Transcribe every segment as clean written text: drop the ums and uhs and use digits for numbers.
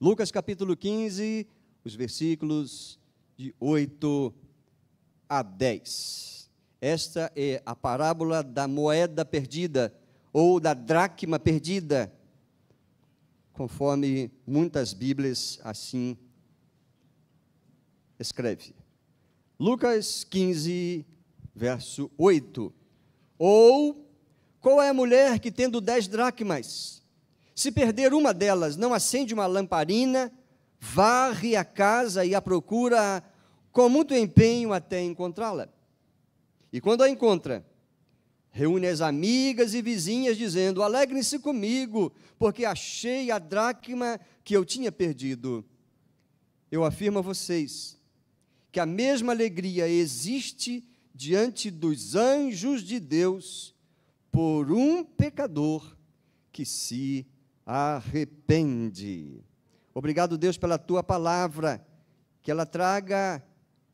Lucas capítulo 15, os versículos de 8 a 10. Esta é a parábola da moeda perdida, ou da dracma perdida, conforme muitas Bíblias assim escreve. Lucas 15, verso 8. Ou, qual é a mulher que, tendo 10 dracmas, se perder uma delas, não acende uma lamparina, varre a casa e a procura com muito empenho até encontrá-la? E quando a encontra, reúne as amigas e vizinhas, dizendo: alegrem-se comigo, porque achei a dracma que eu tinha perdido. Eu afirmo a vocês que a mesma alegria existe diante dos anjos de Deus por um pecador que se arrepende. Obrigado, Deus, pela tua palavra, que ela traga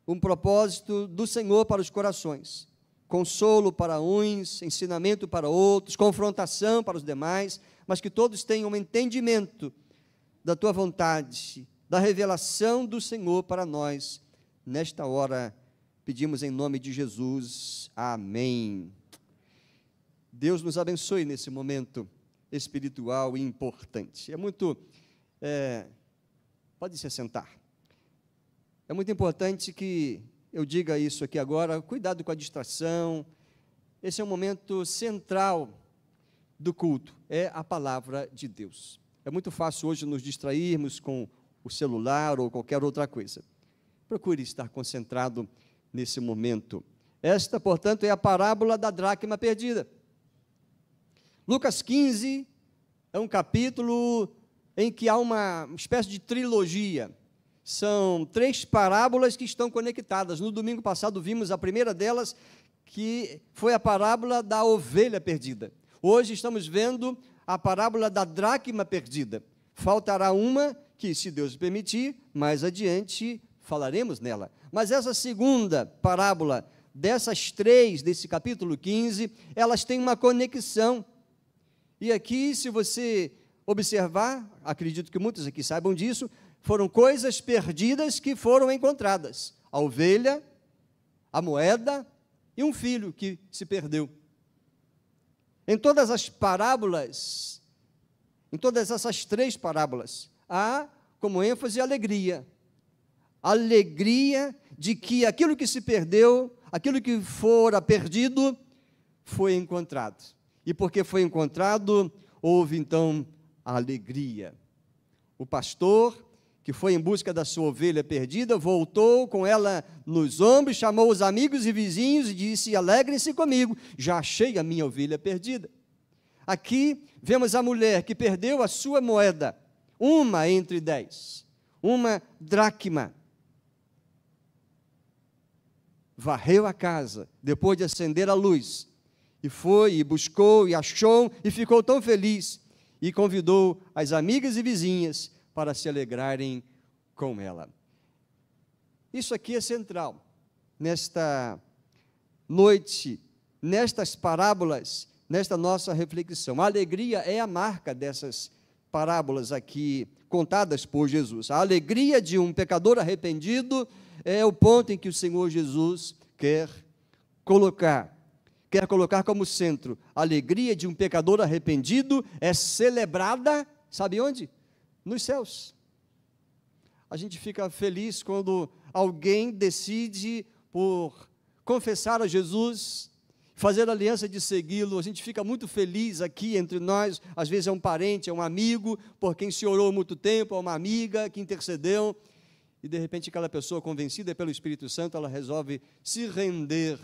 um propósito do Senhor para os corações, consolo para uns, ensinamento para outros, confrontação para os demais, mas que todos tenham um entendimento da tua vontade, da revelação do Senhor para nós. Nesta hora, pedimos em nome de Jesus. Amém. Deus nos abençoe nesse momento espiritual e importante. Pode se sentar. É muito importante que eu diga isso aqui agora, cuidado com a distração. Esse é um momento central do culto, é a palavra de Deus. É muito fácil hoje nos distrairmos com o celular ou qualquer outra coisa. Procure estar concentrado nesse momento. Esta, portanto, é a parábola da dracma perdida. Lucas 15 é um capítulo em que há uma espécie de trilogia. São 3 parábolas que estão conectadas. No domingo passado vimos a primeira delas, que foi a parábola da ovelha perdida. Hoje estamos vendo a parábola da dracma perdida. Faltará uma que, se Deus permitir, mais adiante falaremos nela. Mas essa segunda parábola, dessas 3, desse capítulo 15, elas têm uma conexão. E aqui, se você observar, acredito que muitos aqui saibam disso, foram coisas perdidas que foram encontradas. A ovelha, a moeda e um filho que se perdeu. Em todas as parábolas, em todas essas 3 parábolas, há como ênfase a alegria. A alegria de que aquilo que se perdeu, aquilo que fora perdido, foi encontrado. E porque foi encontrado, houve então a alegria. O pastor, que foi em busca da sua ovelha perdida, voltou com ela nos ombros, chamou os amigos e vizinhos e disse: alegrem-se comigo, já achei a minha ovelha perdida. Aqui vemos a mulher que perdeu a sua moeda, uma entre 10, uma dracma. Varreu a casa, depois de acender a luz, e foi, e buscou, e achou, e ficou tão feliz, e convidou as amigas e vizinhas para se alegrarem com ela. Isso aqui é central, nesta noite, nestas parábolas, nesta nossa reflexão. A alegria é a marca dessas parábolas aqui, contadas por Jesus. A alegria de um pecador arrependido é o ponto em que o Senhor Jesus quer colocar como centro. A alegria de um pecador arrependido é celebrada, sabe onde? Nos céus. A gente fica feliz quando alguém decide por confessar a Jesus, fazer a aliança de segui-lo. A gente fica muito feliz aqui entre nós. Às vezes é um parente, é um amigo, por quem se orou há muito tempo, é uma amiga que intercedeu, e de repente aquela pessoa, convencida pelo Espírito Santo, ela resolve se render,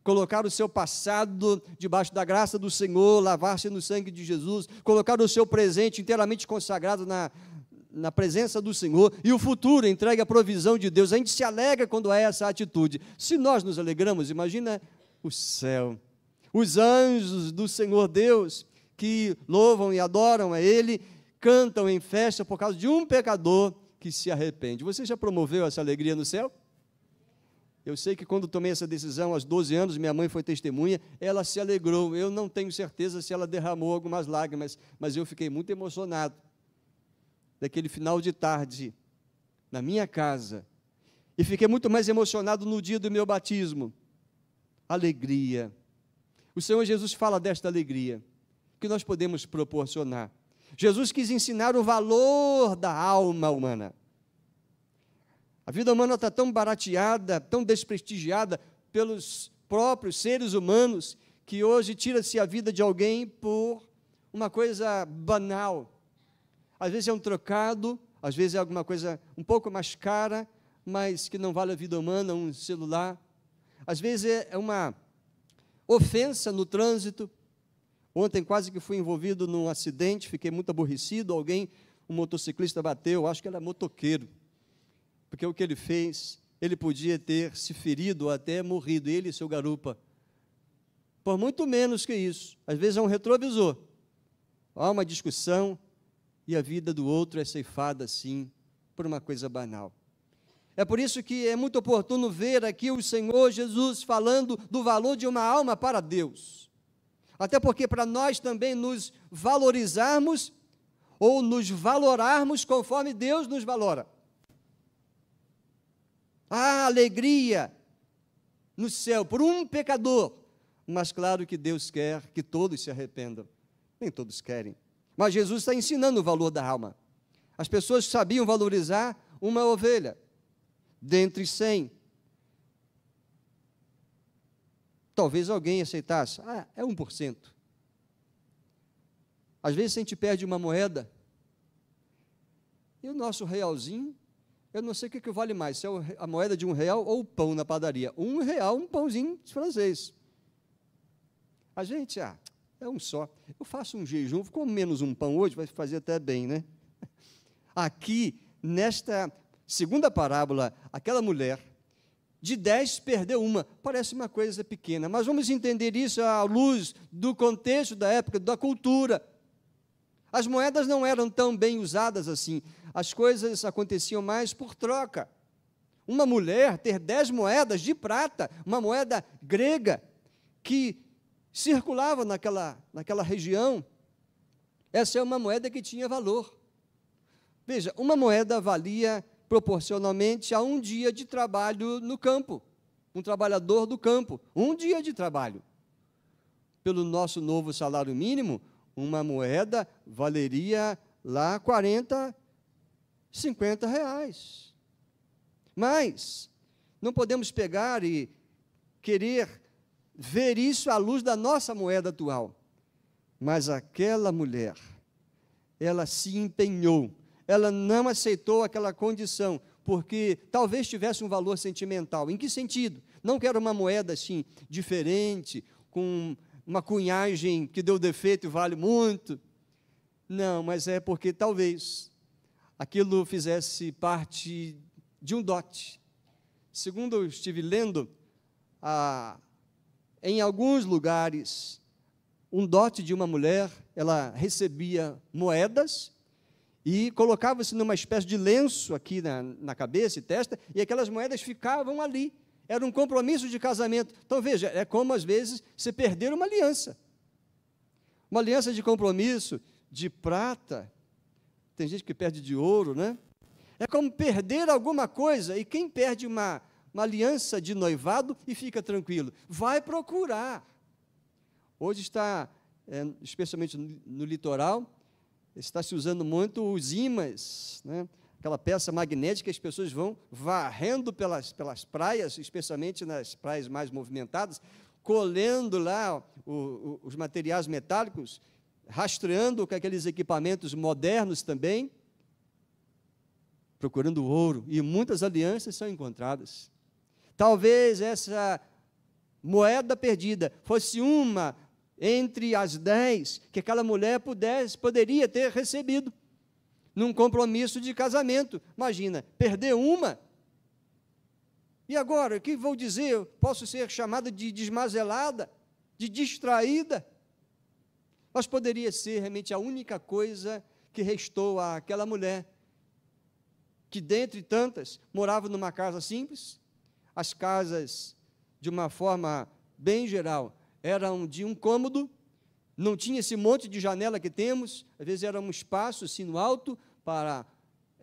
colocar o seu passado debaixo da graça do Senhor, lavar-se no sangue de Jesus, colocar o seu presente inteiramente consagrado na presença do Senhor, e o futuro entregue à provisão de Deus. A gente se alegra quando há essa atitude. Se nós nos alegramos, imagina o céu, os anjos do Senhor Deus, que louvam e adoram a Ele, cantam em festa por causa de um pecador que se arrepende. Você já promoveu essa alegria no céu? Eu sei que quando tomei essa decisão, aos 12 anos, minha mãe foi testemunha, ela se alegrou. Eu não tenho certeza se ela derramou algumas lágrimas, mas eu fiquei muito emocionado. daquele final de tarde, na minha casa, e fiquei muito mais emocionado no dia do meu batismo. Alegria. O Senhor Jesus fala desta alegria que nós podemos proporcionar. Jesus quis ensinar o valor da alma humana. A vida humana está tão barateada, tão desprestigiada pelos próprios seres humanos, que hoje tira-se a vida de alguém por uma coisa banal. Às vezes é um trocado, às vezes é alguma coisa um pouco mais cara, mas que não vale a vida humana, um celular. Às vezes é uma ofensa no trânsito. Ontem quase que fui envolvido num acidente, fiquei muito aborrecido, um motociclista bateu, acho que era motoqueiro, porque o que ele fez, ele podia ter se ferido ou até morrido, ele e seu garupa, por muito menos que isso. Às vezes é um retrovisor, há uma discussão e a vida do outro é ceifada assim, por uma coisa banal. É por isso que é muito oportuno ver aqui o Senhor Jesus falando do valor de uma alma para Deus. Até porque para nós também nos valorizarmos ou nos valorarmos conforme Deus nos valora. Há alegria no céu por um pecador, mas claro que Deus quer que todos se arrependam. Nem todos querem. Mas Jesus está ensinando o valor da alma. As pessoas sabiam valorizar uma ovelha, dentre 100. Talvez alguém aceitasse, é 1%. Às vezes a gente perde uma moeda, e o nosso realzinho, eu não sei o que vale mais, se é a moeda de R$1 ou o pão na padaria. R$1, um pãozinho francês. A gente, é um só. Eu faço um jejum, como menos um pão hoje, vai fazer até bem, né? Aqui, nesta segunda parábola, aquela mulher, de 10 perdeu uma, parece uma coisa pequena, mas vamos entender isso à luz do contexto da época, da cultura. As moedas não eram tão bem usadas assim, as coisas aconteciam mais por troca. Uma mulher ter 10 moedas de prata, uma moeda grega, que circulava naquela região, essa é uma moeda que tinha valor. Veja, uma moeda valia proporcionalmente a um dia de trabalho no campo, um trabalhador do campo, um dia de trabalho. Pelo nosso novo salário mínimo, uma moeda valeria lá 40, 50 reais. Mas não podemos pegar e querer ver isso à luz da nossa moeda atual. Mas aquela mulher, ela se empenhou, ela não aceitou aquela condição, porque talvez tivesse um valor sentimental. Em que sentido? Não quero uma moeda assim, diferente, com uma cunhagem que deu defeito e vale muito. Não, mas é porque talvez aquilo fizesse parte de um dote. Segundo eu estive lendo, em alguns lugares, um dote de uma mulher, ela recebia moedas e colocava-se numa espécie de lenço aqui na cabeça e testa, e aquelas moedas ficavam ali. Era um compromisso de casamento. Então, veja, é como, às vezes, você perder uma aliança. Uma aliança de compromisso de prata. Tem gente que perde de ouro, né? É como perder alguma coisa, e quem perde uma aliança de noivado e fica tranquilo, vai procurar. Hoje está, especialmente no litoral, está se usando muito os ímãs, né? Aquela peça magnética que as pessoas vão varrendo pelas praias, especialmente nas praias mais movimentadas, colhendo lá os materiais metálicos, rastreando com aqueles equipamentos modernos também, procurando ouro, e muitas alianças são encontradas. Talvez essa moeda perdida fosse uma entre as 10 que aquela mulher poderia ter recebido num compromisso de casamento. Imagina, perder uma. E agora, o que vou dizer? Eu posso ser chamada de desmazelada, de distraída. Mas poderia ser realmente a única coisa que restou àquela mulher, que dentre tantas morava numa casa simples. As casas, de uma forma bem geral, eram de um cômodo, não tinha esse monte de janela que temos, às vezes era um espaço assim no alto para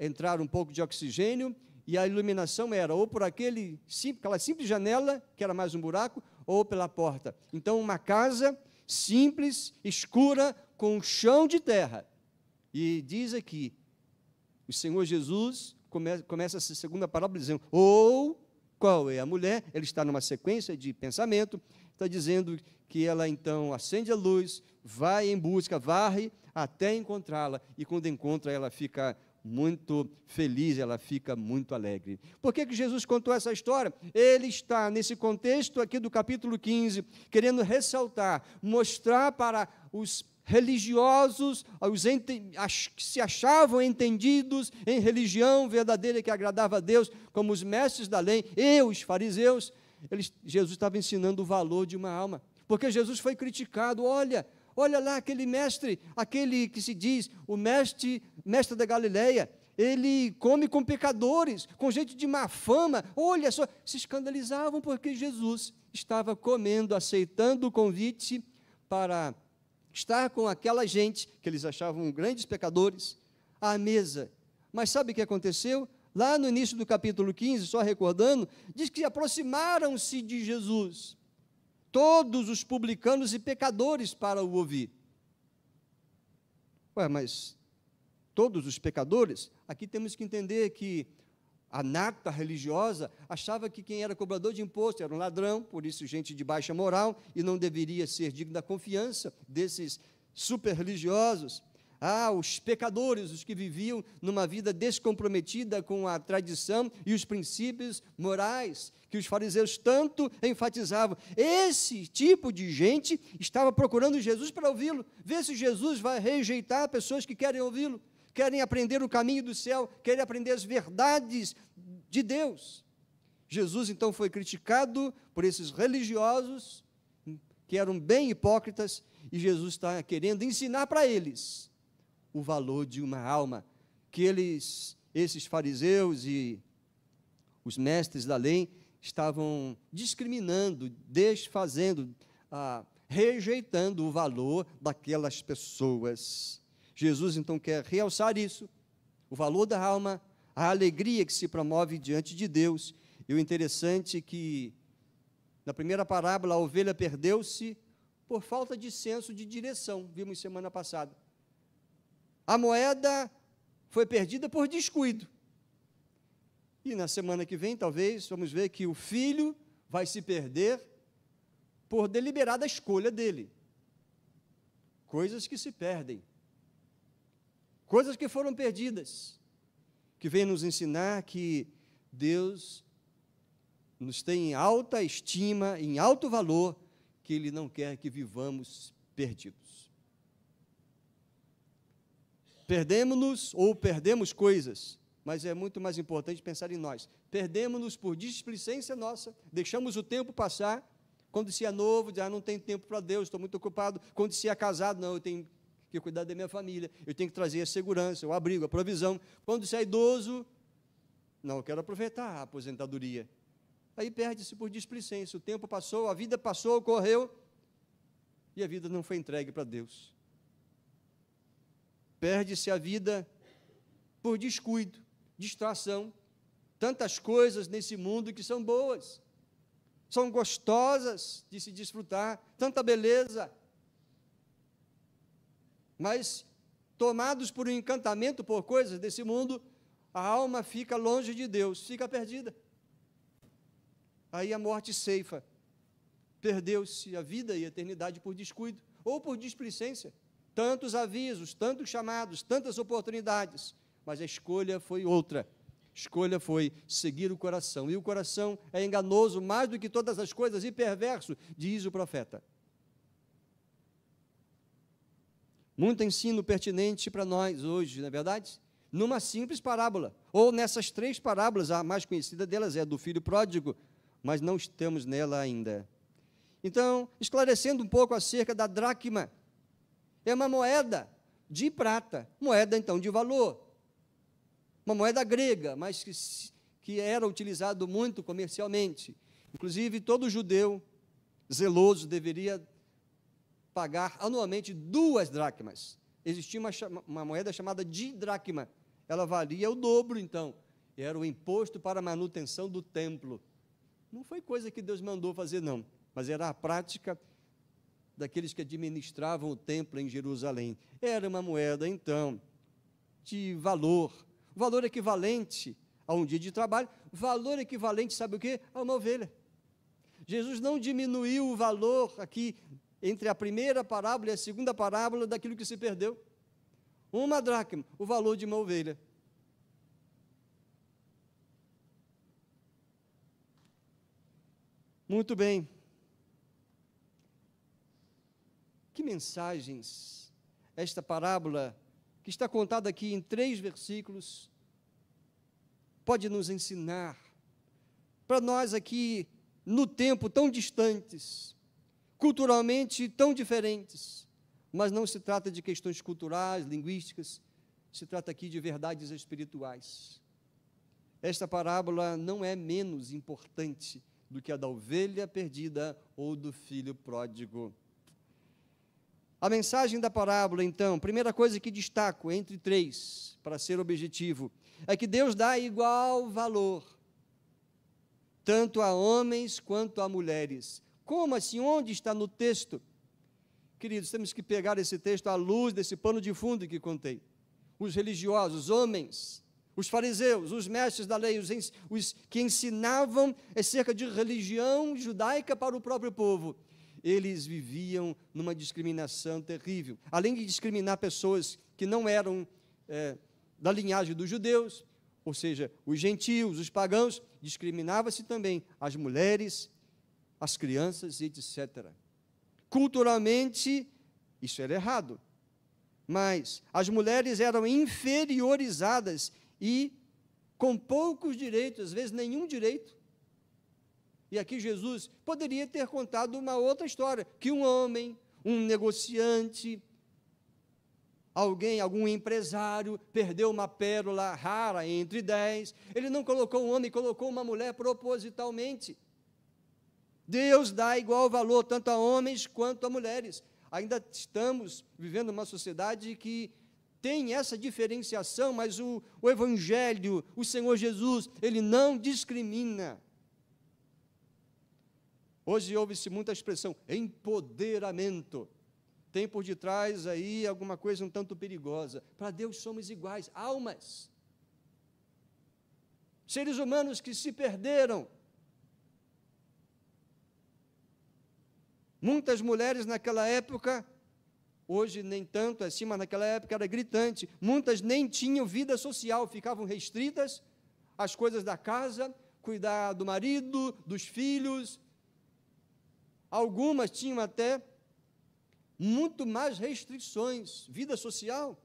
entrar um pouco de oxigênio, e a iluminação era ou por aquela simples janela, que era mais um buraco, ou pela porta. Então, uma casa simples, escura, com um chão de terra. E diz aqui, o Senhor Jesus começa essa segunda parábola dizendo, ou qual é a mulher? Ele está numa sequência de pensamento, está dizendo que ela então acende a luz, vai em busca, varre até encontrá-la, e quando encontra ela fica muito feliz, ela fica muito alegre. Por que Jesus contou essa história? Ele está nesse contexto aqui do capítulo 15, querendo ressaltar, mostrar para os religiosos, que se achavam entendidos em religião verdadeira que agradava a Deus, como os mestres da lei e os fariseus, Jesus estava ensinando o valor de uma alma, porque Jesus foi criticado, olha lá aquele mestre, aquele que se diz o mestre da Galileia, ele come com pecadores, com gente de má fama, olha só, se escandalizavam porque Jesus estava comendo, aceitando o convite para estar com aquela gente, que eles achavam grandes pecadores, à mesa. Mas sabe o que aconteceu? Lá no início do capítulo 15, só recordando, diz que aproximaram-se de Jesus todos os publicanos e pecadores para o ouvir. Mas todos os pecadores? Aqui temos que entender que a nata religiosa achava que quem era cobrador de imposto era um ladrão, por isso gente de baixa moral, e não deveria ser digno da confiança desses super religiosos. Os pecadores, os que viviam numa vida descomprometida com a tradição e os princípios morais, que os fariseus tanto enfatizavam. Esse tipo de gente estava procurando Jesus para ouvi-lo, ver se Jesus vai rejeitar pessoas que querem ouvi-lo, querem aprender o caminho do céu, querem aprender as verdades de Deus. Jesus, então, foi criticado por esses religiosos, que eram bem hipócritas, e Jesus está querendo ensinar para eles o valor de uma alma, que esses fariseus e os mestres da lei estavam discriminando, desfazendo, rejeitando o valor daquelas pessoas. Jesus, então, quer realçar isso, o valor da alma, a alegria que se promove diante de Deus. E o interessante é que, na primeira parábola, a ovelha perdeu-se por falta de senso de direção, vimos semana passada. A moeda foi perdida por descuido. E na semana que vem, talvez, vamos ver que o filho vai se perder por deliberada escolha dele. Coisas que se perdem. Coisas que foram perdidas. Que vem nos ensinar que Deus nos tem em alta estima, em alto valor, que Ele não quer que vivamos perdidos. Perdemos-nos ou perdemos coisas, mas é muito mais importante pensar em nós. Perdemos-nos por displicência nossa, deixamos o tempo passar. Quando se é novo, não tem tempo para Deus, estou muito ocupado. Quando se é casado, não, eu tenho que cuidar da minha família, eu tenho que trazer a segurança, o abrigo, a provisão. Quando se é idoso, não, eu quero aproveitar a aposentadoria. Aí perde-se por displicência, o tempo passou, a vida passou, correu, e a vida não foi entregue para Deus. Perde-se a vida por descuido, distração. Tantas coisas nesse mundo que são boas, são gostosas de se desfrutar, tanta beleza. Mas, tomados por um encantamento por coisas desse mundo, a alma fica longe de Deus, fica perdida. Aí a morte ceifa. Perdeu-se a vida e a eternidade por descuido, ou por displicência. Tantos avisos, tantos chamados, tantas oportunidades, mas a escolha foi outra. A escolha foi seguir o coração, e o coração é enganoso mais do que todas as coisas e perverso, diz o profeta. Muito ensino pertinente para nós hoje, não é verdade? Numa simples parábola, ou nessas 3 parábolas, a mais conhecida delas é a do filho pródigo, mas não estamos nela ainda. Então, esclarecendo um pouco acerca da dracma, é uma moeda de prata, moeda então de valor, uma moeda grega, mas que era utilizado muito comercialmente. Inclusive, todo judeu zeloso deveria pagar anualmente 2 dracmas. Existia uma moeda chamada didracma, ela valia o dobro, então. Era o imposto para a manutenção do templo. Não foi coisa que Deus mandou fazer, não, mas era a prática daqueles que administravam o templo em Jerusalém. Era uma moeda, então, de valor equivalente a um dia de trabalho, valor equivalente, sabe o quê? A uma ovelha. Jesus não diminuiu o valor aqui entre a primeira parábola e a segunda parábola daquilo que se perdeu. Uma dracma, o valor de uma ovelha. Muito bem. Que mensagens esta parábola, que está contada aqui em 3 versículos, pode nos ensinar, para nós aqui, no tempo tão distantes, culturalmente tão diferentes, mas não se trata de questões culturais, linguísticas, se trata aqui de verdades espirituais. Esta parábola não é menos importante do que a da ovelha perdida ou do filho pródigo. A mensagem da parábola, então, primeira coisa que destaco entre 3, para ser objetivo, é que Deus dá igual valor, tanto a homens quanto a mulheres. Como assim? Onde está no texto? Queridos, temos que pegar esse texto à luz desse pano de fundo que contei. Os religiosos, os homens, os fariseus, os mestres da lei, os que ensinavam acerca de religião judaica para o próprio povo, eles viviam numa discriminação terrível. Além de discriminar pessoas que não eram da linhagem dos judeus, ou seja, os gentios, os pagãos, discriminava-se também as mulheres, as crianças, etc. Culturalmente, isso era errado. Mas as mulheres eram inferiorizadas e com poucos direitos, às vezes nenhum direito. E aqui Jesus poderia ter contado uma outra história, que um homem, um negociante, algum empresário, perdeu uma pérola rara entre 10, ele não colocou um homem, colocou uma mulher propositalmente. Deus dá igual valor tanto a homens quanto a mulheres. Ainda estamos vivendo uma sociedade que tem essa diferenciação, mas o Evangelho, o Senhor Jesus, ele não discrimina. Hoje ouve-se muita expressão, empoderamento. Tem por detrás aí alguma coisa um tanto perigosa. Para Deus somos iguais, almas. Seres humanos que se perderam. Muitas mulheres naquela época, hoje nem tanto assim, mas naquela época era gritante, muitas nem tinham vida social, ficavam restritas às coisas da casa, cuidar do marido, dos filhos. Algumas tinham até muito mais restrições, vida social.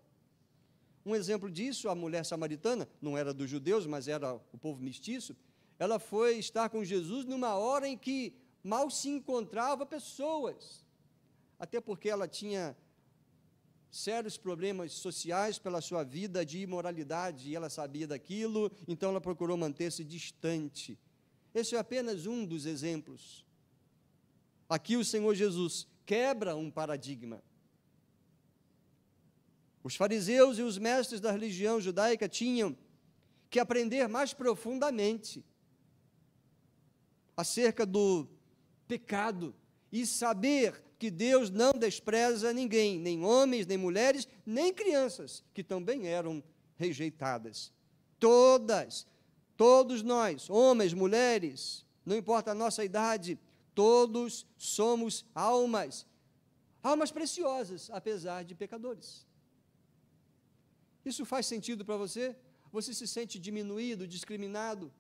Um exemplo disso, a mulher samaritana, não era dos judeus, mas era o povo mestiço, ela foi estar com Jesus numa hora em que mal se encontrava pessoas, até porque ela tinha sérios problemas sociais pela sua vida de imoralidade, e ela sabia daquilo, então ela procurou manter-se distante. Esse é apenas um dos exemplos. Aqui o Senhor Jesus quebra um paradigma. Os fariseus e os mestres da religião judaica tinham que aprender mais profundamente acerca do pecado e saber que Deus não despreza ninguém, nem homens, nem mulheres, nem crianças, que também eram rejeitadas. Todos nós, homens, mulheres, não importa a nossa idade, todos somos almas preciosas, apesar de pecadores. Isso faz sentido para você? Você se sente diminuído, discriminado?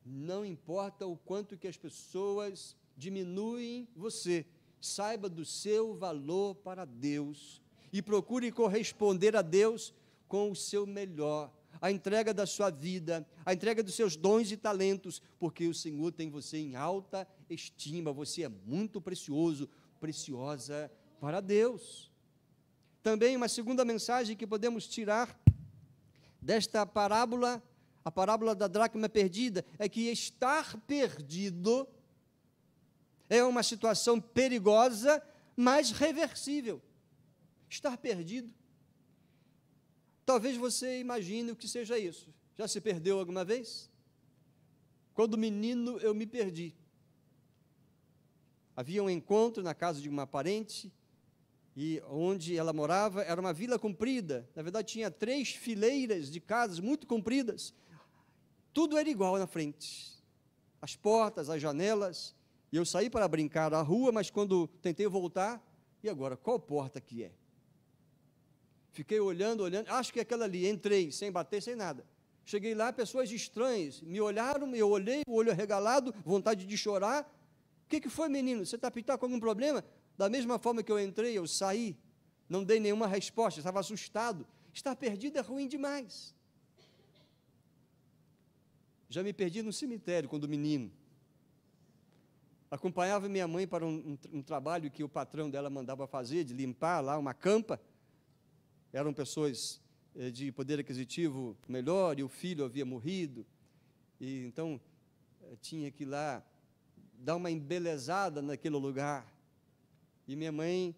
Não importa o quanto que as pessoas diminuem você, saiba do seu valor para Deus e procure corresponder a Deus com o seu melhor, a entrega da sua vida, a entrega dos seus dons e talentos, porque o Senhor tem você em alta estima, você é muito precioso, preciosa para Deus. Também uma segunda mensagem que podemos tirar desta parábola, a parábola da dracma perdida, é que estar perdido é uma situação perigosa, mas reversível. Estar perdido. talvez você imagine o que seja isso. Já se perdeu alguma vez? Quando menino, eu me perdi. Havia um encontro na casa de uma parente, e onde ela morava era uma vila comprida. Na verdade, tinha 3 fileiras de casas muito compridas. Tudo era igual na frente. As portas, as janelas. E eu saí para brincar à rua, mas quando tentei voltar, e agora, qual porta que é? Fiquei olhando, acho que é aquela ali. Entrei, sem bater, sem nada. Cheguei lá, pessoas estranhas me olharam, eu olhei, o olho arregalado, vontade de chorar. O que foi, menino? Você está com algum problema? Da mesma forma que eu entrei, eu saí, não dei nenhuma resposta, estava assustado. Estar perdido é ruim demais. Já me perdi no cemitério quando menino. Acompanhava minha mãe para um trabalho que o patrão dela mandava fazer, de limpar lá uma campa. Eram pessoas de poder aquisitivo melhor, e o filho havia morrido, e então tinha que ir lá dar uma embelezada naquele lugar. E minha mãe,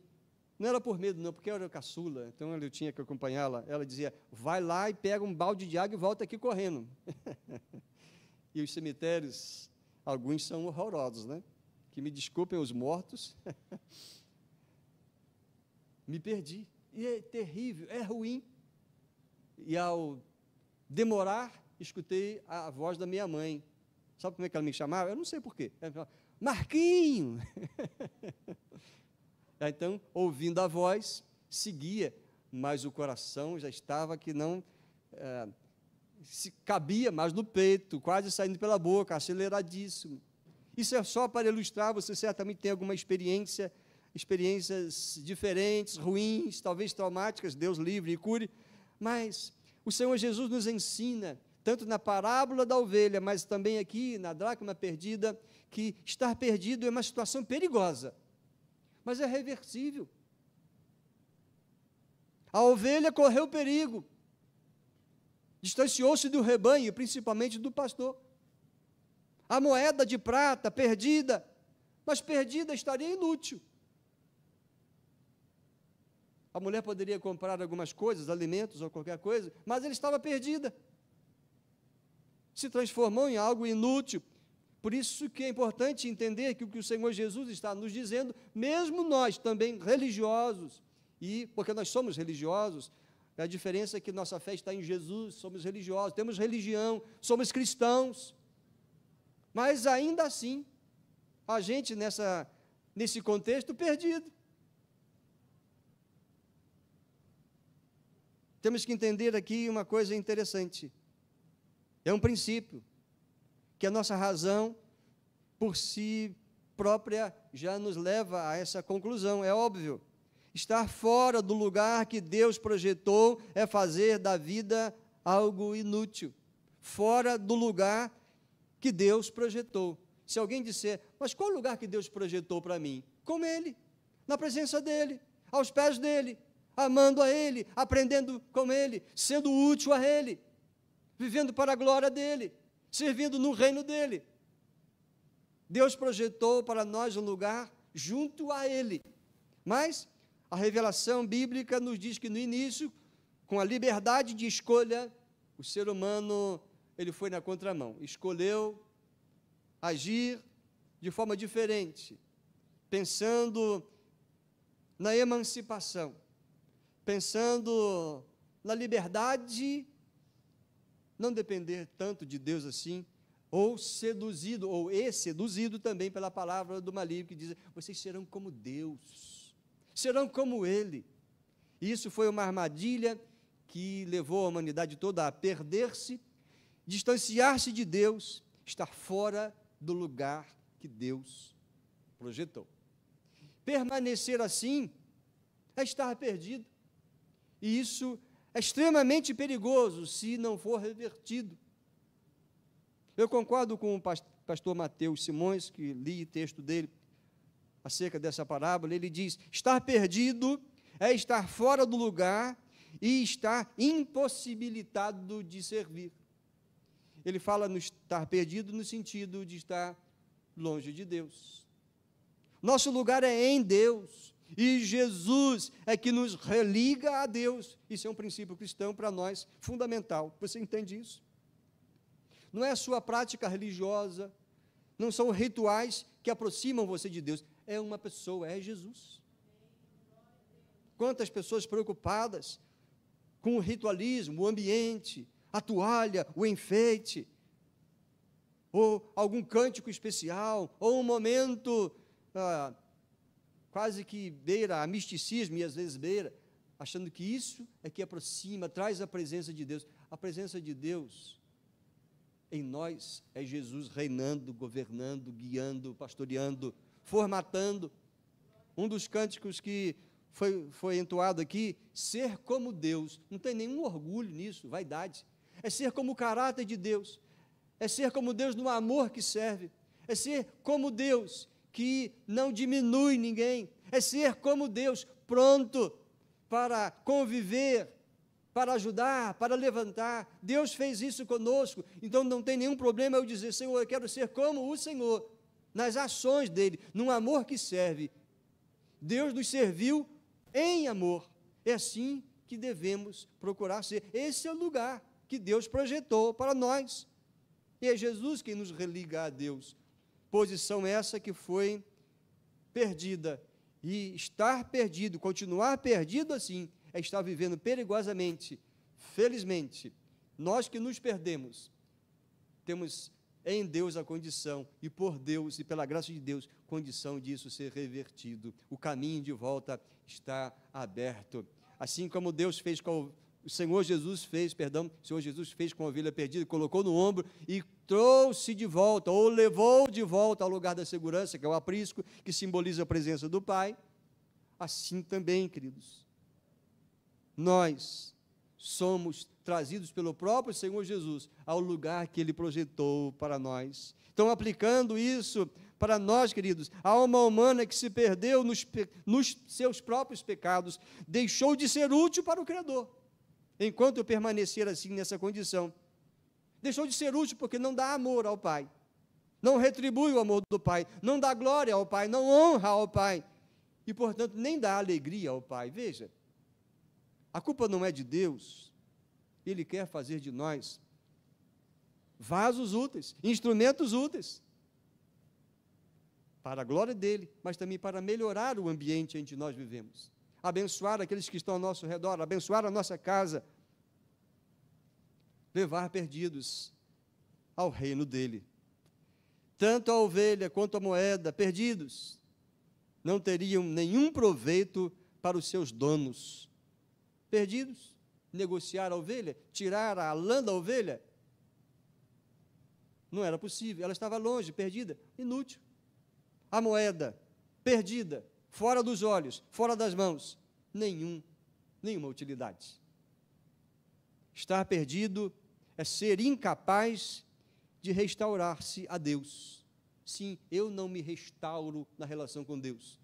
não era por medo não, porque eu era caçula, então eu tinha que acompanhá-la. Ela dizia, vai lá e pega um balde de água e volta aqui correndo. E os cemitérios, alguns são horrorosos, né? Que me desculpem os mortos. Me perdi, e é terrível, é ruim. E ao demorar, escutei a voz da minha mãe. Sabe como é que ela me chamava? Eu não sei porquê. Ela falava, Marquinho! Então, ouvindo a voz, seguia, mas o coração já estava que não se cabia mais no peito, quase saindo pela boca, aceleradíssimo. Isso é só para ilustrar, você certamente tem alguma experiências diferentes, ruins, talvez traumáticas, Deus livre e cure, mas o Senhor Jesus nos ensina, tanto na parábola da ovelha, mas também aqui na dracma perdida, que estar perdido é uma situação perigosa, mas é reversível. A ovelha correu perigo, distanciou-se do rebanho, principalmente do pastor. A moeda de prata perdida, mas perdida estaria inútil. A mulher poderia comprar algumas coisas, alimentos ou qualquer coisa, mas ela estava perdida. Se transformou em algo inútil. Por isso que é importante entender que o que o Senhor Jesus está nos dizendo, mesmo nós também religiosos, e porque nós somos religiosos, a diferença é que nossa fé está em Jesus, somos religiosos, temos religião, somos cristãos, mas ainda assim, a gente nesse contexto perdido. Temos que entender aqui uma coisa interessante. É um princípio, que a nossa razão, por si própria, já nos leva a essa conclusão, é óbvio. Estar fora do lugar que Deus projetou é fazer da vida algo inútil. Fora do lugar que Deus projetou. Se alguém disser, mas qual lugar que Deus projetou para mim? Com Ele, na presença dEle, aos pés dEle, amando a Ele, aprendendo com Ele, sendo útil a Ele, vivendo para a glória dEle, servindo no reino dEle. Deus projetou para nós um lugar junto a Ele, mas a revelação bíblica nos diz que no início, com a liberdade de escolha, o ser humano, ele foi na contramão, escolheu agir de forma diferente, pensando na emancipação, pensando na liberdade, não depender tanto de Deus assim, ou seduzido também pela palavra do maligno, que diz, vocês serão como Deus, serão como Ele. E isso foi uma armadilha que levou a humanidade toda a perder-se, distanciar-se de Deus, estar fora do lugar que Deus projetou. Permanecer assim é estar perdido, e isso é extremamente perigoso se não for revertido. Eu concordo com o pastor Mateus Simões, que li o texto dele acerca dessa parábola. Ele diz, estar perdido é estar fora do lugar e estar impossibilitado de servir. Ele fala no estar perdido no sentido de estar longe de Deus. Nosso lugar é em Deus, E Jesus é que nos religa a Deus. Isso é um princípio cristão para nós, fundamental. Você entende isso? Não é a sua prática religiosa, não são rituais que aproximam você de Deus. É uma pessoa, é Jesus. Quantas pessoas preocupadas com o ritualismo, o ambiente, a toalha, o enfeite, ou algum cântico especial, ou um momento quase que beira a misticismo, e às vezes beira, achando que isso é que aproxima, traz a presença de Deus. A presença de Deus em nós é Jesus reinando, governando, guiando, pastoreando, formatando. Um dos cânticos que foi entoado aqui, ser como Deus, não tem nenhum orgulho nisso, vaidade, é ser como o caráter de Deus, é ser como Deus no amor que serve, é ser como Deus que não diminui ninguém, é ser como Deus pronto para conviver, para ajudar, para levantar. Deus fez isso conosco, então não tem nenhum problema eu dizer, Senhor, eu quero ser como o Senhor, nas ações dele, num amor que serve. Deus nos serviu em amor, é assim que devemos procurar ser. Esse é o lugar que Deus projetou para nós, e é Jesus quem nos religa a Deus. Posição essa que foi perdida, e estar perdido, continuar perdido assim, é estar vivendo perigosamente. Felizmente, nós que nos perdemos, temos em Deus a condição, e por Deus, e pela graça de Deus, condição disso ser revertido. O caminho de volta está aberto. Assim como Deus fez com o Senhor Jesus fez com a ovelha perdida, colocou no ombro e trouxe de volta, ou levou de volta ao lugar da segurança, que é o aprisco, que simboliza a presença do Pai. Assim também, queridos, nós somos trazidos pelo próprio Senhor Jesus ao lugar que Ele projetou para nós. Então, aplicando isso para nós, queridos, a alma humana que se perdeu nos seus próprios pecados, deixou de ser útil para o Criador, enquanto eu permanecer assim nessa condição. Deixou de ser útil porque não dá amor ao Pai, não retribui o amor do Pai, não dá glória ao Pai, não honra ao Pai, e, portanto, nem dá alegria ao Pai. Veja, a culpa não é de Deus, Ele quer fazer de nós vasos úteis, instrumentos úteis, para a glória dEle, mas também para melhorar o ambiente em que nós vivemos, abençoar aqueles que estão ao nosso redor, abençoar a nossa casa, levar perdidos ao reino dEle. Tanto a ovelha quanto a moeda, perdidos, não teriam nenhum proveito para os seus donos. Perdidos, negociar a ovelha, tirar a lã da ovelha, não era possível, ela estava longe, perdida, inútil. A moeda, perdida, fora dos olhos, fora das mãos, nenhuma utilidade. Estar perdido é ser incapaz de restaurar-se a Deus. Sim, eu não me restauro na relação com Deus.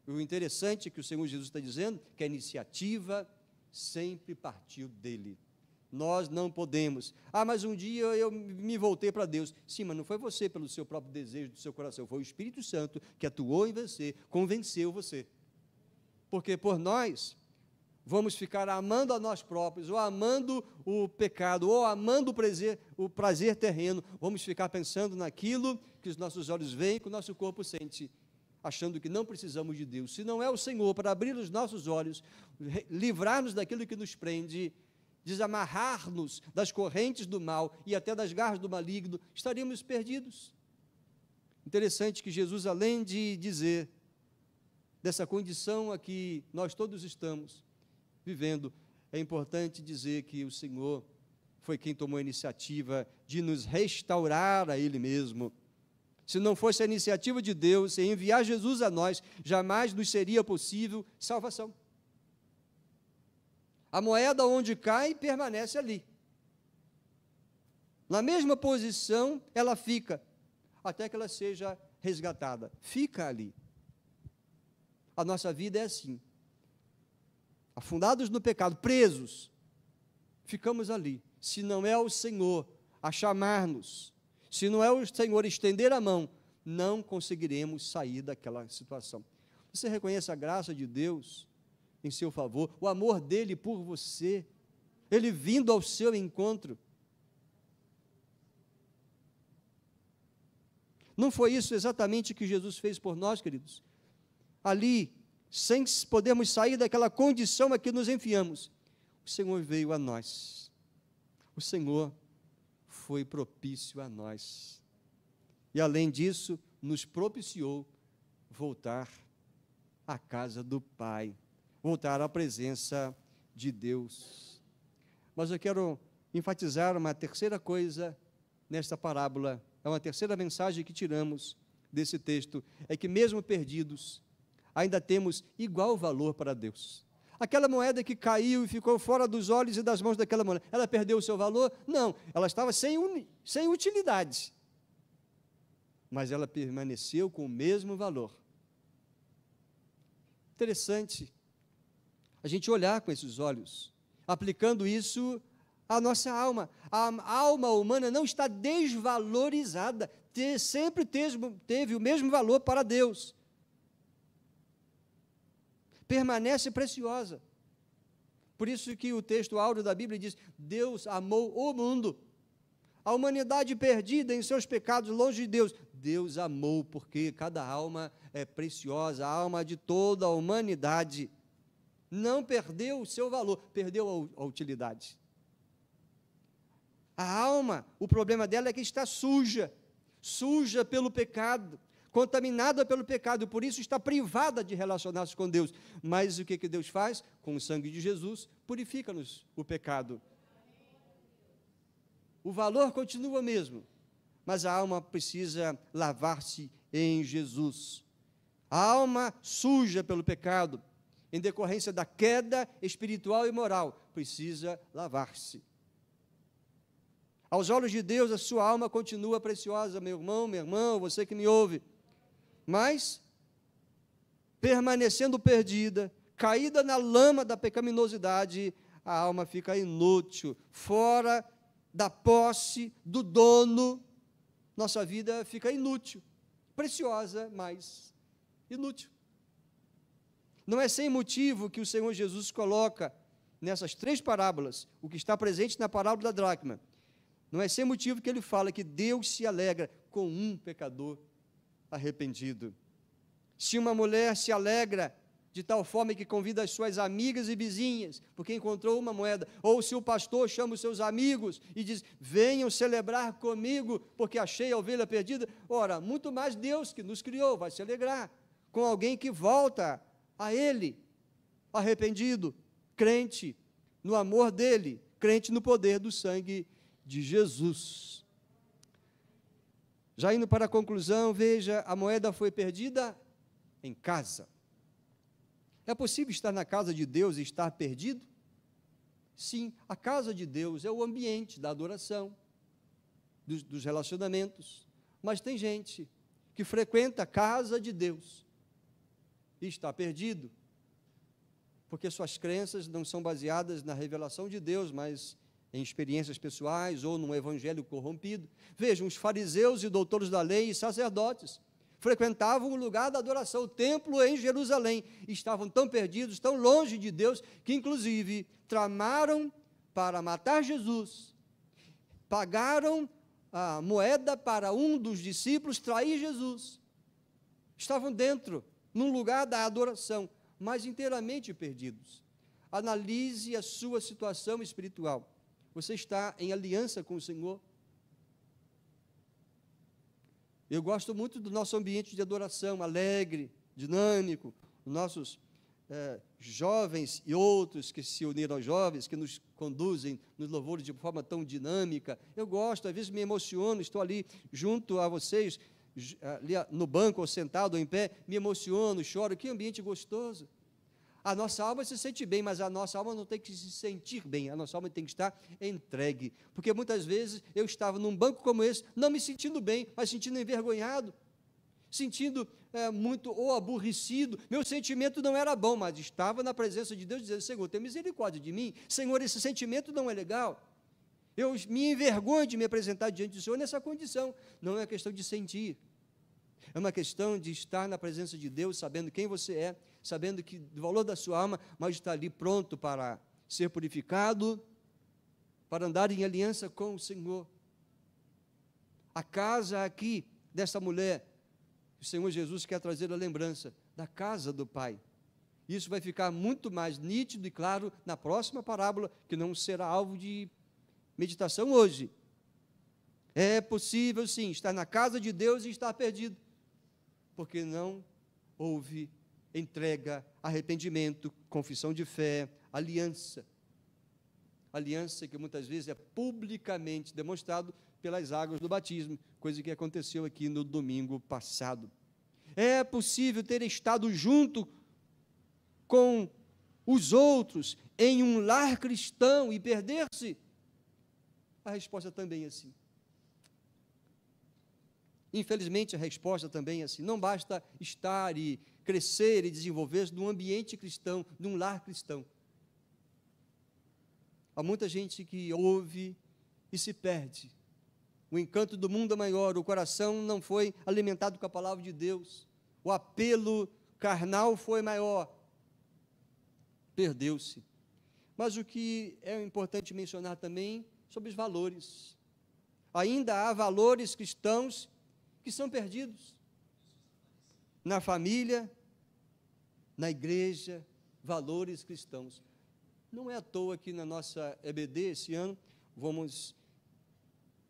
O interessante é que o Senhor Jesus está dizendo que a iniciativa sempre partiu dele. Nós não podemos. Mas um dia eu me voltei para Deus. Sim, mas não foi você pelo seu próprio desejo do seu coração, foi o Espírito Santo que atuou em você, convenceu você. Porque por nós, vamos ficar amando a nós próprios, ou amando o pecado, ou amando o prazer terreno, vamos ficar pensando naquilo que os nossos olhos veem, que o nosso corpo sente, achando que não precisamos de Deus. Se não é o Senhor para abrir os nossos olhos, livrar-nos daquilo que nos prende, desamarrar-nos das correntes do mal e até das garras do maligno, estaríamos perdidos. Interessante que Jesus, além de dizer dessa condição a que nós todos estamos vivendo, é importante dizer que o Senhor foi quem tomou a iniciativa de nos restaurar a Ele mesmo. Se não fosse a iniciativa de Deus em enviar Jesus a nós, jamais nos seria possível salvação. A moeda onde cai permanece ali. Na mesma posição ela fica, até que ela seja resgatada. Fica ali. A nossa vida é assim. Afundados no pecado, presos, ficamos ali. Se não é o Senhor a chamar-nos, se não é o Senhor estender a mão, não conseguiremos sair daquela situação. Você reconhece a graça de Deus em seu favor, o amor dele por você, ele vindo ao seu encontro. Não foi isso exatamente que Jesus fez por nós, queridos? Ali, sem podermos sair daquela condição a que nos enfiamos, o Senhor veio a nós. O Senhor foi propício a nós. E, além disso, nos propiciou voltar à casa do Pai, voltar à presença de Deus. Mas eu quero enfatizar uma terceira coisa nesta parábola, é uma terceira mensagem que tiramos desse texto, é que mesmo perdidos, ainda temos igual valor para Deus. Aquela moeda que caiu e ficou fora dos olhos e das mãos daquela mulher, ela perdeu o seu valor? Não, ela estava sem utilidade, mas ela permaneceu com o mesmo valor. Interessante a gente olhar com esses olhos, aplicando isso à nossa alma. A alma humana não está desvalorizada, sempre teve o mesmo valor para Deus. Permanece preciosa. Por isso que o texto áureo da Bíblia diz: Deus amou o mundo. A humanidade perdida em seus pecados, longe de Deus, Deus amou, porque cada alma é preciosa, a alma de toda a humanidade. Não perdeu o seu valor, perdeu a utilidade. A alma, o problema dela é que está suja pelo pecado, contaminada pelo pecado, por isso está privada de relacionar-se com Deus. Mas o que Deus faz? Com o sangue de Jesus, purifica-nos o pecado. O valor continua o mesmo, mas a alma precisa lavar-se em Jesus. A alma suja pelo pecado, em decorrência da queda espiritual e moral, precisa lavar-se. Aos olhos de Deus, a sua alma continua preciosa, meu irmão, minha irmã, você que me ouve. Mas, permanecendo perdida, caída na lama da pecaminosidade, a alma fica inútil, fora da posse do dono, nossa vida fica inútil, preciosa, mas inútil. Não é sem motivo que o Senhor Jesus coloca nessas três parábolas, o que está presente na parábola da dracma, não é sem motivo que ele fala que Deus se alegra com um pecador arrependido. Se uma mulher se alegra de tal forma que convida as suas amigas e vizinhas, porque encontrou uma moeda, ou se o pastor chama os seus amigos e diz: venham celebrar comigo, porque achei a ovelha perdida, ora, muito mais Deus que nos criou vai se alegrar com alguém que volta a Ele, arrependido, crente no amor dEle, crente no poder do sangue de Jesus. Já indo para a conclusão, veja, a moeda foi perdida em casa. É possível estar na casa de Deus e estar perdido? Sim, a casa de Deus é o ambiente da adoração, dos relacionamentos. Mas tem gente que frequenta a casa de Deus e está perdido, porque suas crenças não são baseadas na revelação de Deus, mas em experiências pessoais ou num evangelho corrompido. Vejam, os fariseus e doutores da lei e sacerdotes frequentavam o lugar da adoração, o templo em Jerusalém, estavam tão perdidos, tão longe de Deus, que inclusive tramaram para matar Jesus, pagaram a moeda para um dos discípulos trair Jesus. Estavam dentro, num lugar da adoração, mas inteiramente perdidos. Analise a sua situação espiritual. Você está em aliança com o Senhor? Eu gosto muito do nosso ambiente de adoração, alegre, dinâmico, os nossos jovens e outros que se uniram aos jovens, que nos conduzem nos louvores de forma tão dinâmica. Eu gosto, às vezes me emociono, estou ali junto a vocês, ali no banco ou sentado ou em pé, me emociono, choro, que ambiente gostoso. A nossa alma se sente bem, mas a nossa alma não tem que se sentir bem, a nossa alma tem que estar entregue, porque muitas vezes eu estava num banco como esse, não me sentindo bem, mas sentindo envergonhado, sentindo muito ou aborrecido, meu sentimento não era bom, mas estava na presença de Deus, dizendo: Senhor, tem misericórdia de mim, Senhor, esse sentimento não é legal, eu me envergonho de me apresentar diante do Senhor nessa condição. Não é questão de sentir, É uma questão de estar na presença de Deus, sabendo quem você é, sabendo que do valor da sua alma, mas estar ali pronto para ser purificado, para andar em aliança com o Senhor. A casa aqui dessa mulher, o Senhor Jesus quer trazer a lembrança da casa do Pai. Isso vai ficar muito mais nítido e claro na próxima parábola, que não será alvo de meditação hoje. É possível, sim, estar na casa de Deus e estar perdido, porque não houve entrega, arrependimento, confissão de fé, aliança. Aliança que muitas vezes é publicamente demonstrado pelas águas do batismo, coisa que aconteceu aqui no domingo passado. É possível ter estado junto com os outros em um lar cristão e perder-se? A resposta também é sim. Infelizmente, a resposta também é assim. Não basta estar e crescer e desenvolver-se num ambiente cristão, num lar cristão. Há muita gente que ouve e se perde. O encanto do mundo é maior, o coração não foi alimentado com a palavra de Deus. O apelo carnal foi maior. Perdeu-se. Mas o que é importante mencionar também sobre os valores. Ainda há valores cristãos que são perdidos. Na família, na igreja, valores cristãos. Não é à toa que na nossa EBD, esse ano, vamos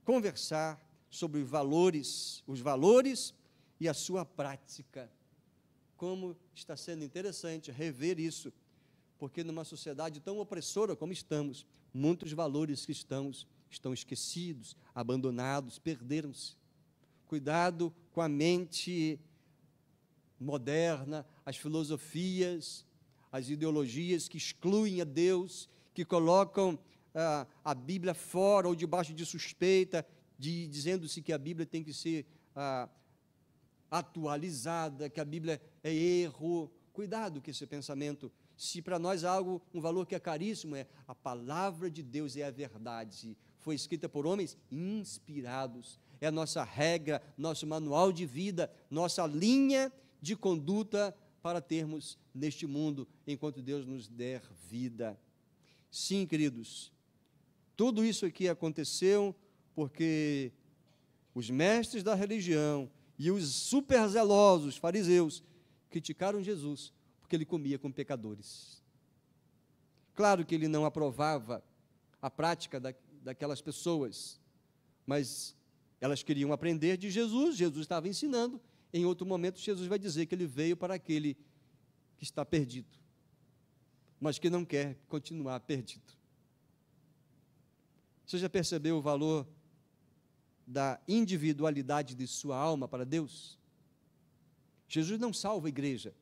conversar sobre os valores e a sua prática. Como está sendo interessante rever isso, porque numa sociedade tão opressora como estamos, muitos valores cristãos estão esquecidos, abandonados, perderam-se. Cuidado com a mente moderna, as filosofias, as ideologias que excluem a Deus, que colocam a Bíblia fora ou debaixo de suspeita, dizendo-se que a Bíblia tem que ser atualizada, que a Bíblia é erro. Cuidado com esse pensamento. Se para nós um valor que é caríssimo, é a palavra de Deus é a verdade. Foi escrita por homens inspirados. É a nossa regra, nosso manual de vida, nossa linha de conduta para termos neste mundo, enquanto Deus nos der vida. Sim, queridos, tudo isso aqui aconteceu porque os mestres da religião e os superzelosos fariseus criticaram Jesus, porque ele comia com pecadores. Claro que ele não aprovava a prática daquelas pessoas, mas elas queriam aprender de Jesus, Jesus estava ensinando. Em outro momento, Jesus vai dizer que ele veio para aquele que está perdido, mas que não quer continuar perdido. Você já percebeu o valor da individualidade de sua alma para Deus? Jesus não salva a igreja,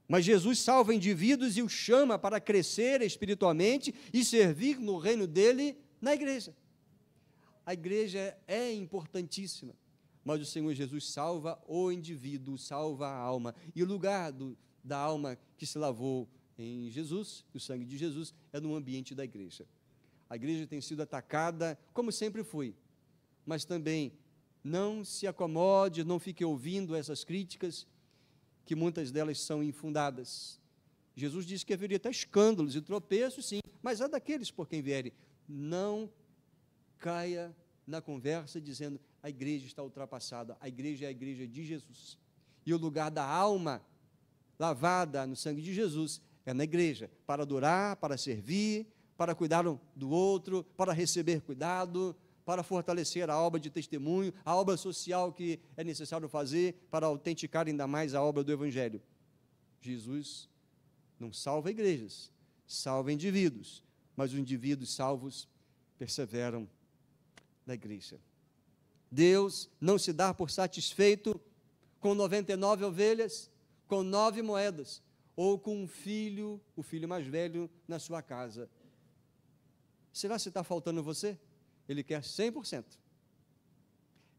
mas Jesus salva indivíduos e os chama para crescer espiritualmente e servir no reino dele na igreja. A igreja é importantíssima, mas o Senhor Jesus salva o indivíduo, salva a alma. E o lugar da alma que se lavou em Jesus, o sangue de Jesus, é no ambiente da igreja. A igreja tem sido atacada, como sempre foi, mas também não se acomode, não fique ouvindo essas críticas, que muitas delas são infundadas. Jesus disse que haveria até escândalos e tropeços, sim, mas há daqueles por quem vierem. Não caia na conversa dizendo a igreja está ultrapassada. A igreja é a igreja de Jesus. E o lugar da alma lavada no sangue de Jesus é na igreja, para adorar, para servir, para cuidar um do outro, para receber cuidado, para fortalecer a obra de testemunho, a obra social que é necessário fazer para autenticar ainda mais a obra do Evangelho. Jesus não salva igrejas, salva indivíduos, mas os indivíduos salvos perseveram na igreja. Deus não se dá por satisfeito com 99 ovelhas, com 9 moedas, ou com um filho, o filho mais velho, na sua casa. Será que está faltando você? Ele quer 100%.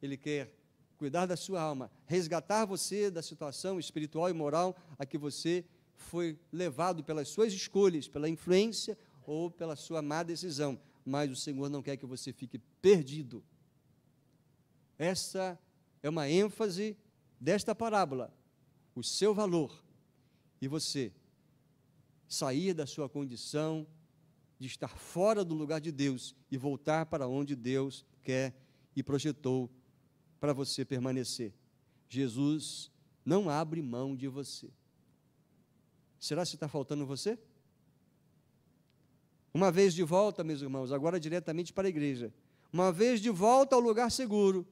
Ele quer cuidar da sua alma, resgatar você da situação espiritual e moral a que você foi levado pelas suas escolhas, pela influência ou pela sua má decisão. Mas o Senhor não quer que você fique perdido. Essa é uma ênfase desta parábola, o seu valor, e você sair da sua condição de estar fora do lugar de Deus e voltar para onde Deus quer e projetou para você permanecer. Jesus não abre mão de você. Será que está faltando você? Uma vez de volta, meus irmãos, agora diretamente para a igreja, uma vez de volta ao lugar seguro,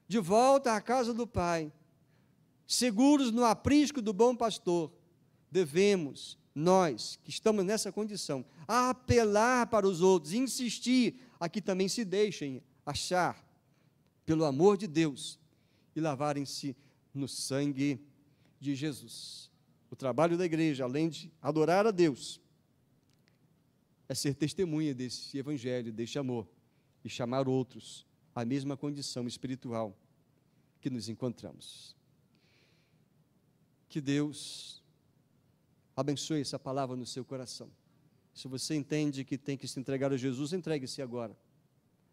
de volta à casa do Pai, seguros no aprisco do bom pastor, devemos, nós que estamos nessa condição, apelar para os outros, insistir a que também se deixem achar pelo amor de Deus e lavarem-se no sangue de Jesus. O trabalho da igreja, além de adorar a Deus, é ser testemunha desse evangelho, deste amor, e chamar outros à mesma condição espiritual que nos encontramos. Que Deus abençoe essa palavra no seu coração. Se você entende que tem que se entregar a Jesus, entregue-se agora.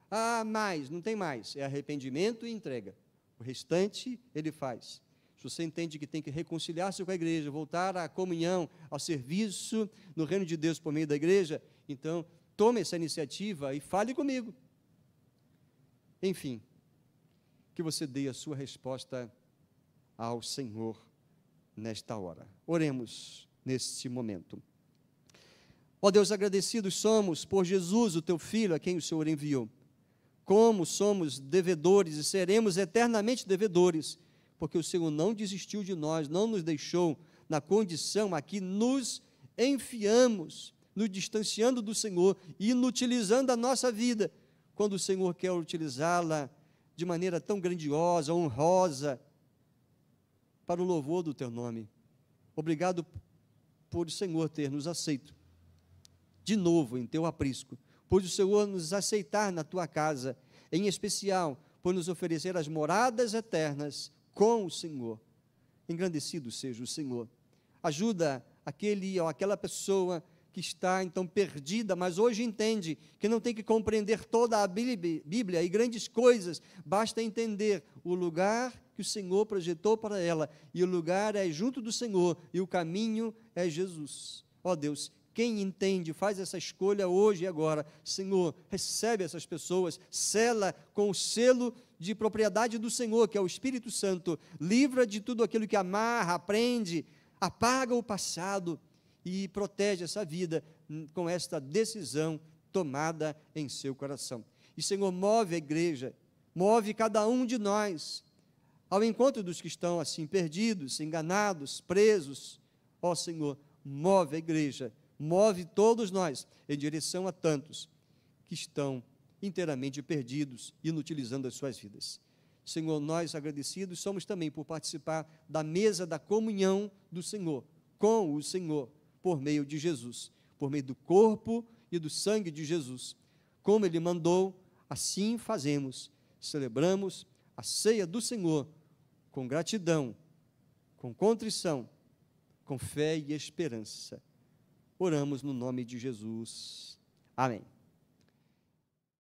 Ah, mais, não tem mais. É arrependimento e entrega. O restante, ele faz. Se você entende que tem que reconciliar-se com a igreja, voltar à comunhão, ao serviço no reino de Deus por meio da igreja, então, tome essa iniciativa e fale comigo. Enfim, que você dê a sua resposta ao Senhor nesta hora. Oremos neste momento. Ó Deus, agradecidos somos por Jesus, o teu Filho, a quem o Senhor enviou. Como somos devedores e seremos eternamente devedores, porque o Senhor não desistiu de nós, não nos deixou na condição a que nos enfiamos, nos distanciando do Senhor e inutilizando a nossa vida, quando o Senhor quer utilizá-la de maneira tão grandiosa, honrosa, para o louvor do teu nome. Obrigado por o Senhor ter nos aceito de novo em teu aprisco, por o Senhor nos aceitar na tua casa, em especial por nos oferecer as moradas eternas com o Senhor. Engrandecido seja o Senhor. Ajuda aquele ou aquela pessoa que está então perdida, mas hoje entende que não tem que compreender toda a Bíblia e grandes coisas, basta entender o lugar que o Senhor projetou para ela, e o lugar é junto do Senhor, e o caminho é Jesus. Ó Deus, quem entende, faz essa escolha hoje e agora. Senhor, recebe essas pessoas, sela com o selo de propriedade do Senhor, que é o Espírito Santo, livra de tudo aquilo que amarra, prende, apaga o passado e protege essa vida com esta decisão tomada em seu coração. E, Senhor, move a igreja, move cada um de nós ao encontro dos que estão assim perdidos, enganados, presos. Ó Senhor, move a igreja, move todos nós em direção a tantos que estão inteiramente perdidos, inutilizando as suas vidas. Senhor, nós agradecidos somos também por participar da mesa da comunhão do Senhor, com o Senhor, por meio de Jesus, por meio do corpo e do sangue de Jesus. Como Ele mandou, assim fazemos, celebramos a ceia do Senhor com gratidão, com contrição, com fé e esperança. Oramos no nome de Jesus. Amém.